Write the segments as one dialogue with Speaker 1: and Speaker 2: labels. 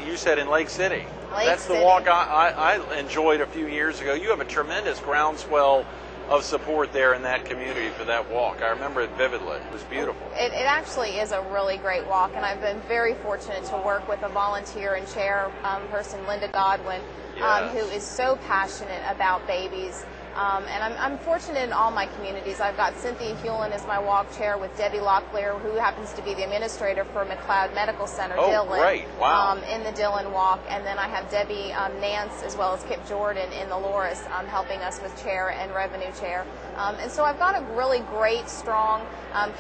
Speaker 1: you said in Lake City. That's
Speaker 2: City.
Speaker 1: the walk I enjoyed a few years ago. You have a tremendous groundswell of support there in that community for that walk. I remember it vividly. It was beautiful.
Speaker 2: It actually is a really great walk, and I've been very fortunate to work with a volunteer and chairperson, Linda Godwin,
Speaker 1: Yes.
Speaker 2: who is so passionate about babies. And I'm fortunate in all my communities. I've got Cynthia Hewlin as my walk chair with Debbie Locklear, who happens to be the administrator for McLeod Medical Center, Dillon.
Speaker 1: Great. Wow.
Speaker 2: In the Dillon walk. And then I have Debbie Nance as well as Kip Jordan in the Loris helping us with chair and revenue chair. And so I've got a really great, strong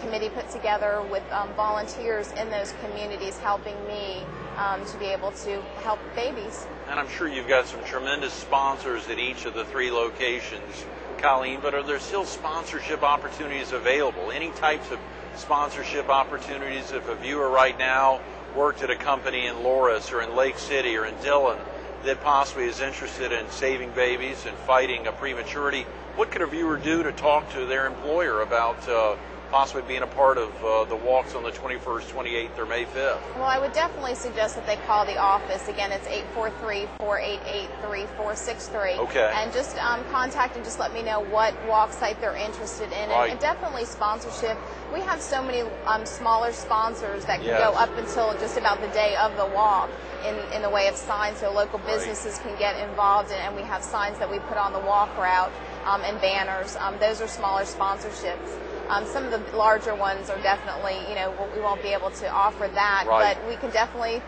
Speaker 2: committee put together with volunteers in those communities helping me to be able to help babies.
Speaker 1: And I'm sure you've got some tremendous sponsors at each of the 3 locations, Coleen, but are there still sponsorship opportunities available? Any types of sponsorship opportunities? If a viewer right now worked at a company in Loris or in Lake City or in Dillon that possibly is interested in saving babies and fighting a prematurity, what could a viewer do to talk to their employer about possibly being a part of the walks on the 21st, 28th, or May 5th?
Speaker 2: Well, I would definitely suggest that they call the office. Again, it's 843-488-3463.
Speaker 1: Okay.
Speaker 2: And just contact and just let me know what walk site they're interested in.
Speaker 1: Right.
Speaker 2: And definitely sponsorship. We have so many smaller sponsors that can
Speaker 1: Yes.
Speaker 2: go up until just about the day of the walk in the way of signs, so local businesses can get involved in, and we have signs that we put on the walk route and banners. Those are smaller sponsorships. Some of the larger ones are definitely, we won't be able to offer that,
Speaker 1: Right.
Speaker 2: but we can definitely,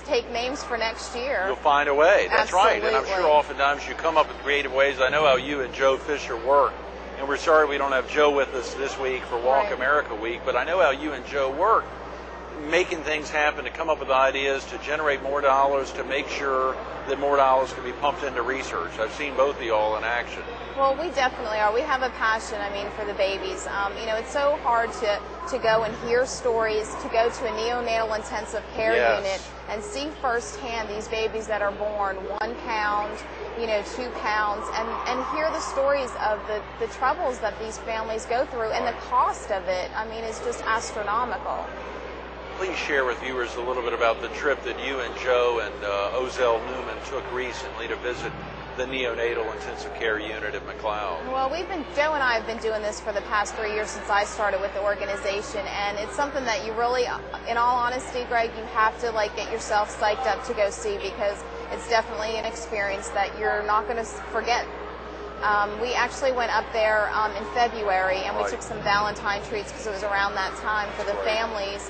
Speaker 2: take names for next year.
Speaker 1: You'll find a way. That's right. And I'm sure
Speaker 2: Absolutely.
Speaker 1: oftentimes you come up with creative ways. I know how you and Joe Fisher work, and we're sorry we don't have Joe with us this week for Walk
Speaker 2: Right.
Speaker 1: America Week, but I know how you and Joe work, making things happen, to come up with ideas, to generate more dollars, to make sure that more dollars can be pumped into research. I've seen both of y'all in action.
Speaker 2: Well, we definitely are. We have a passion, for the babies. It's so hard to go and hear stories, to go to a neonatal intensive care
Speaker 1: Yes.
Speaker 2: unit and see firsthand these babies that are born 1 pound, 2 pounds, and hear the stories of the troubles that these families go through, and the cost of it, is just astronomical.
Speaker 1: Please share with viewers a little bit about the trip that you and Joe and Ozell Newman took recently to visit the neonatal intensive care unit at McLeod.
Speaker 2: Well, Joe and I have been doing this for the past 3 years since I started with the organization, and it's something that you really, in all honesty, Greg, you have to get yourself psyched up to go see, because it's definitely an experience that you're not going to forget. We actually went up there in February, and we
Speaker 1: Right.
Speaker 2: took some Valentine treats because it was around that time for the families.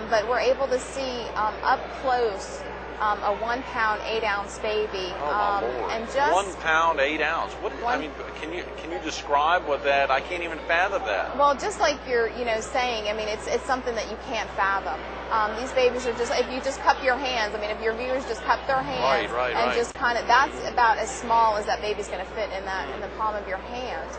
Speaker 2: But we're able to see up close a 1 pound 8 ounce baby,
Speaker 1: Oh my Lord.
Speaker 2: and just
Speaker 1: 1 pound 8 ounce. What? Can you describe what that? I can't even fathom that.
Speaker 2: well, just like you're saying, it's something that you can't fathom. These babies are just, if you just cup your hands, if your viewers just cup their hands and just kind of, that's about as small as that baby's going to fit in the palm of your hand.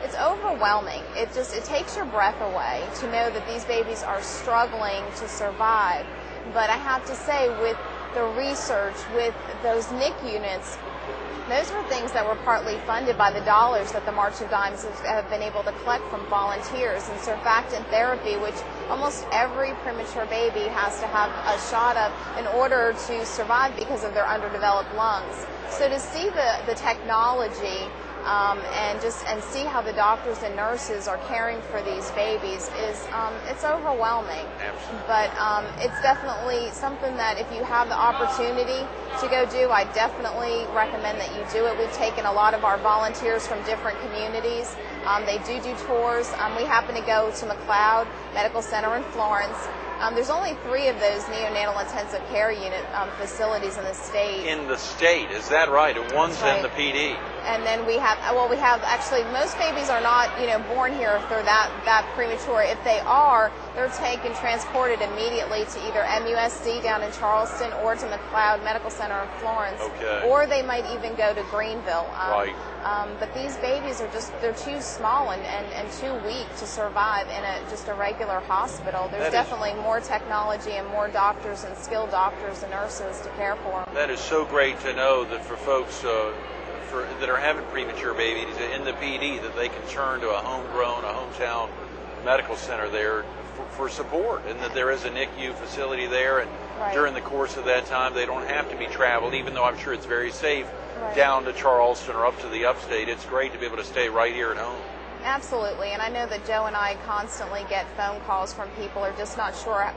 Speaker 2: It's overwhelming. It takes your breath away to know that these babies are struggling to survive. But I have to say, with the research, with those NICU units, those were things that were partly funded by the dollars that the March of Dimes have been able to collect from volunteers. And surfactant therapy, which almost every premature baby has to have a shot of in order to survive because of their underdeveloped lungs. So to see the technology and see how the doctors and nurses are caring for these babies it's overwhelming.
Speaker 1: Absolutely.
Speaker 2: But it's definitely something that if you have the opportunity to go do, I definitely recommend that you do it. We've taken a lot of our volunteers from different communities. They do tours. We happen to go to McLeod Medical Center in Florence. There's only 3 of those neonatal intensive care unit facilities in the state.
Speaker 1: In the state, is that right? And one's
Speaker 2: That's
Speaker 1: in the
Speaker 2: right.
Speaker 1: PD.
Speaker 2: And then we have actually, most babies are not, born here if they're that premature. If they are, they're taken, transported immediately to either MUSC down in Charleston or to McLeod Medical Center in Florence.
Speaker 1: Okay.
Speaker 2: Or they might even go to Greenville.
Speaker 1: Right.
Speaker 2: But these babies are they're too small and too weak to survive in just a regular hospital. There's definitely more technology and more doctors and skilled doctors and nurses to care for them.
Speaker 1: That is so great to know that for folks that are having premature babies in the PD, that they can turn to a homegrown, a hometown medical center there for support, and that there is a NICU facility there. And
Speaker 2: Right.
Speaker 1: during the course of that time. They don't have to be traveled, even though I'm sure it's very safe
Speaker 2: Right.
Speaker 1: down to Charleston or up to the upstate. It's great to be able to stay right here at home.
Speaker 2: Absolutely, and I know that Joe and I constantly get phone calls from people who are just not sure,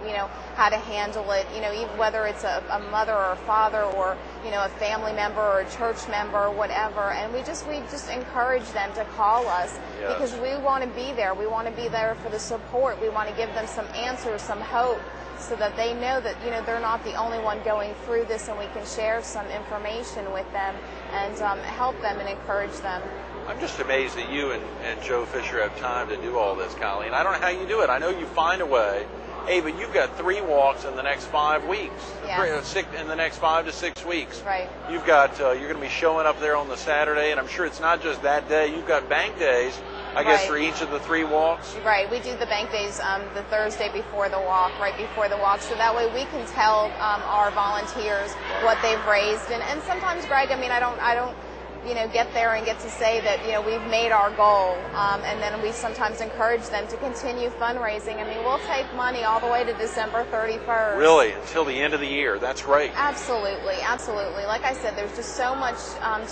Speaker 2: how to handle it. Even whether it's a mother or a father or a family member or a church member or whatever. And we just encourage them to call us
Speaker 1: Yes.
Speaker 2: because we want to be there. We want to be there for the support. We want to give them some answers, some hope, so that they know that they're not the only one going through this, and we can share some information with them and help them and encourage them.
Speaker 1: I'm just amazed that you and Joe Fisher have time to do all this, Coleen. I don't know how you do it. I know you find a way. Hey, but you've got 3 walks in the next 5 weeks.
Speaker 2: Yes.
Speaker 1: In the next 5 to 6 weeks.
Speaker 2: Right.
Speaker 1: You've got you're going to be showing up there on the Saturday, and I'm sure it's not just that day. You've got bank days, I guess,
Speaker 2: Right.
Speaker 1: for each of the 3 walks.
Speaker 2: Right, we do the bank days the Thursday before the walk, right before the walk, so that way we can tell our volunteers what they've raised. And sometimes, Greg, I don't get there and get to say that we've made our goal, and then we sometimes encourage them to continue fundraising. We'll take money all the way to December 31st.
Speaker 1: Really, until the end of the year. That's great.
Speaker 2: Absolutely, absolutely. Like I said, there's just so much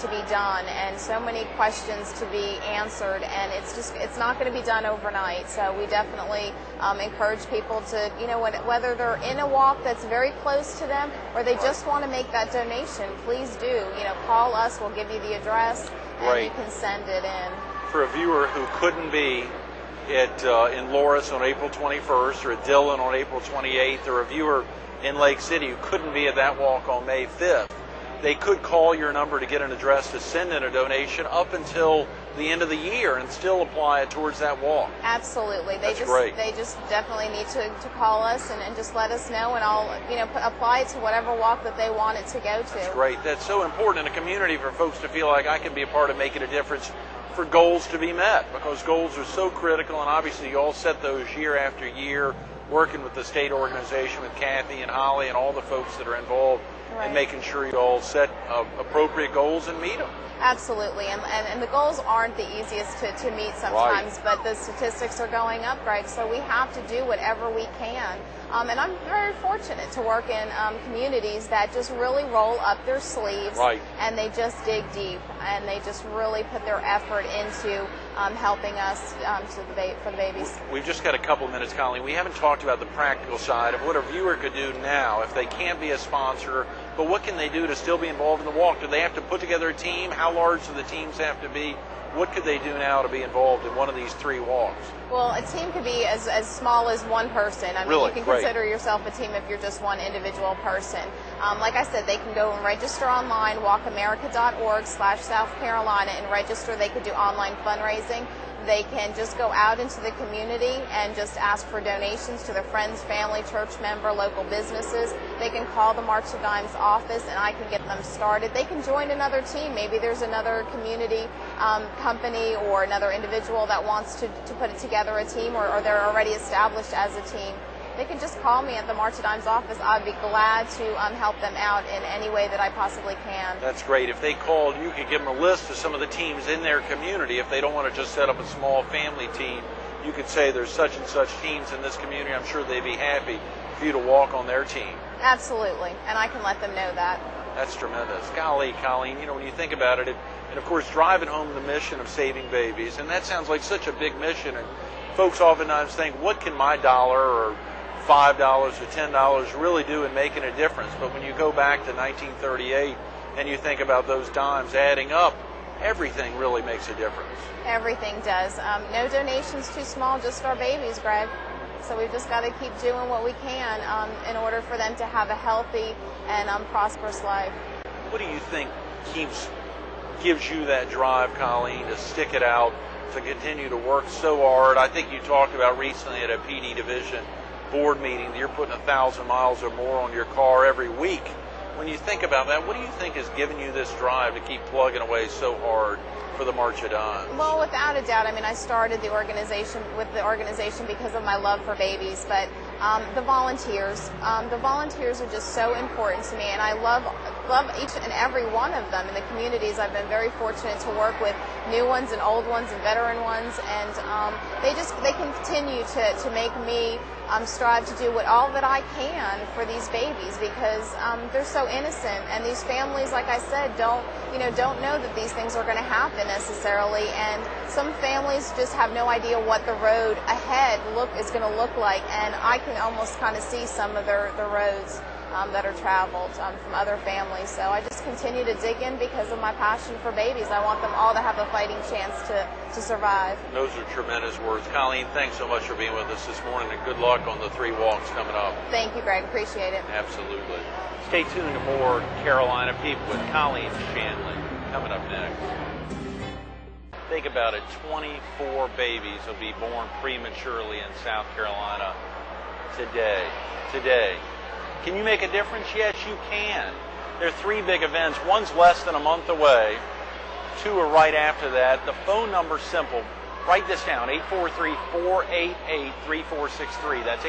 Speaker 2: to be done and so many questions to be answered, and it's not going to be done overnight. So we definitely encourage people to, whether they're in a walk that's very close to them or they just want to make that donation, please do. Call us. We'll give you the address, and
Speaker 1: Right.
Speaker 2: you can send it in.
Speaker 1: For a viewer who couldn't be in Loris on April 21st, or at Dillon on April 28th, or a viewer in Lake City who couldn't be at that walk on May 5th, they could call your number to get an address to send in a donation up until the end of the year and still apply it towards that walk.
Speaker 2: Absolutely.
Speaker 1: That's great.
Speaker 2: They just definitely need to call us and just let us know, and I'll apply it to whatever walk that they want it to go to.
Speaker 1: That's great. That's so important in a community for folks to feel like I can be a part of making a difference, for goals to be met, because goals are so critical, and obviously you all set those year after year, working with the state organization, with Kathy and Holly and all the folks that are involved
Speaker 2: Right.
Speaker 1: in making sure you all set appropriate goals and meet them.
Speaker 2: Absolutely, and the goals aren't the easiest to meet sometimes, but the statistics are going up, Greg, so we have to do whatever we can. And I'm very fortunate to work in communities that just really roll up their sleeves,
Speaker 1: Right.
Speaker 2: and they just dig deep, and they just really put their effort into helping us for the babies.
Speaker 1: We've just got a couple minutes, Coleen. We haven't talked about the practical side of what a viewer could do now if they can't be a sponsor, but what can they do to still be involved in the walk? Do they have to put together a team? How large do the teams have to be? What could they do now to be involved in one of these 3 walks?
Speaker 2: Well, a team could be as small as one person.
Speaker 1: Really?
Speaker 2: You can
Speaker 1: Great.
Speaker 2: consider yourself a team if you're just one individual person. Like I said, they can go and register online, WalkAmerica.org/South Carolina, and register. They could do online fundraising. They can just go out into the community and just ask for donations to their friends, family, church member, local businesses. They can call the March of Dimes office, and I can get them started. They can join another team. Maybe there's another community company or another individual that wants to put together a team, or they're already established as a team. They can just call me at the March of Dimes office. I'd be glad to help them out in any way that I possibly can.
Speaker 1: That's great. If they called, you could give them a list of some of the teams in their community. If they don't want to just set up a small family team, you could say there's such and such teams in this community. I'm sure they'd be happy for you to walk on their team.
Speaker 2: Absolutely, and I can let them know that.
Speaker 1: That's tremendous. Golly, Coleen, when you think about it, and of course driving home the mission of saving babies, and that sounds like such a big mission, and folks oftentimes think, what can my dollar or $5 or $10 really do in making a difference? But when you go back to 1938 and you think about those dimes adding up, everything really makes a difference.
Speaker 2: Everything does. No donations too small, just our babies, Greg. So we've just got to keep doing what we can in order for them to have a healthy and prosperous life.
Speaker 1: What do you think gives you that drive, Coleen, to stick it out, to continue to work so hard? I think you talked about recently at a PD division board meeting that you're putting 1,000 miles or more on your car every week. When you think about that, what do you think has given you this drive to keep plugging away so hard for the March of Dimes?
Speaker 2: Well, without a doubt, I started the organization because of my love for babies, but the volunteers are just so important to me, and I love each and every one of them in the communities. I've been very fortunate to work with new ones and old ones and veteran ones, and they continue to make me strive to do all that I can for these babies, because they're so innocent, and these families, like I said, don't know that these things are going to happen necessarily, and some families just have no idea what the road ahead is going to look like, and I can almost kind of see some of the roads that are traveled from other families. So I just continue to dig in because of my passion for babies. I want them all to have a fighting chance to survive.
Speaker 1: Those are tremendous words. Coleen, thanks so much for being with us this morning, and good luck on the 3 walks coming up.
Speaker 2: Thank you, Greg. Appreciate it.
Speaker 1: Absolutely. Stay tuned to more Carolina People with Coleen Shanley coming up next. Think about it, 24 babies will be born prematurely in South Carolina today. Can you make a difference? Yes, you can. There are 3 big events. One's less than a month away. 2 are right after that. The phone number's simple. Write this down, 843-488-3463. That's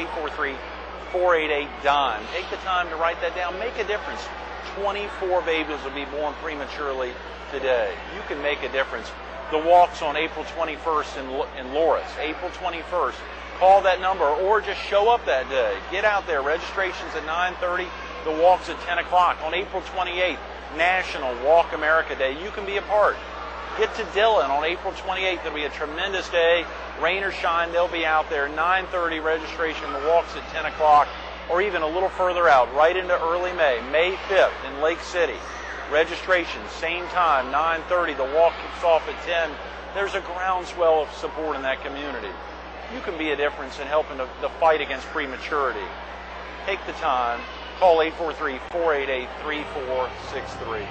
Speaker 1: 843-488-DIME. Take the time to write that down. Make a difference. 24 babies will be born prematurely today. You can make a difference. The walk's on April 21st in Loris. April 21st. Call that number or just show up that day. Get out there. Registration's at 9:30. The walk's at 10 o'clock. On April 28th, National Walk America Day. You can be a part. Get to Dillon on April 28th. It'll be a tremendous day. Rain or shine, they'll be out there. 9:30 registration. The walk's at 10 o'clock, or even a little further out, right into early May. May 5th in Lake City. Registration, same time, 9:30. The walk kicks off at 10. There's a groundswell of support in that community. You can be a difference in helping the fight against prematurity. Take the time. Call 843-488-3463.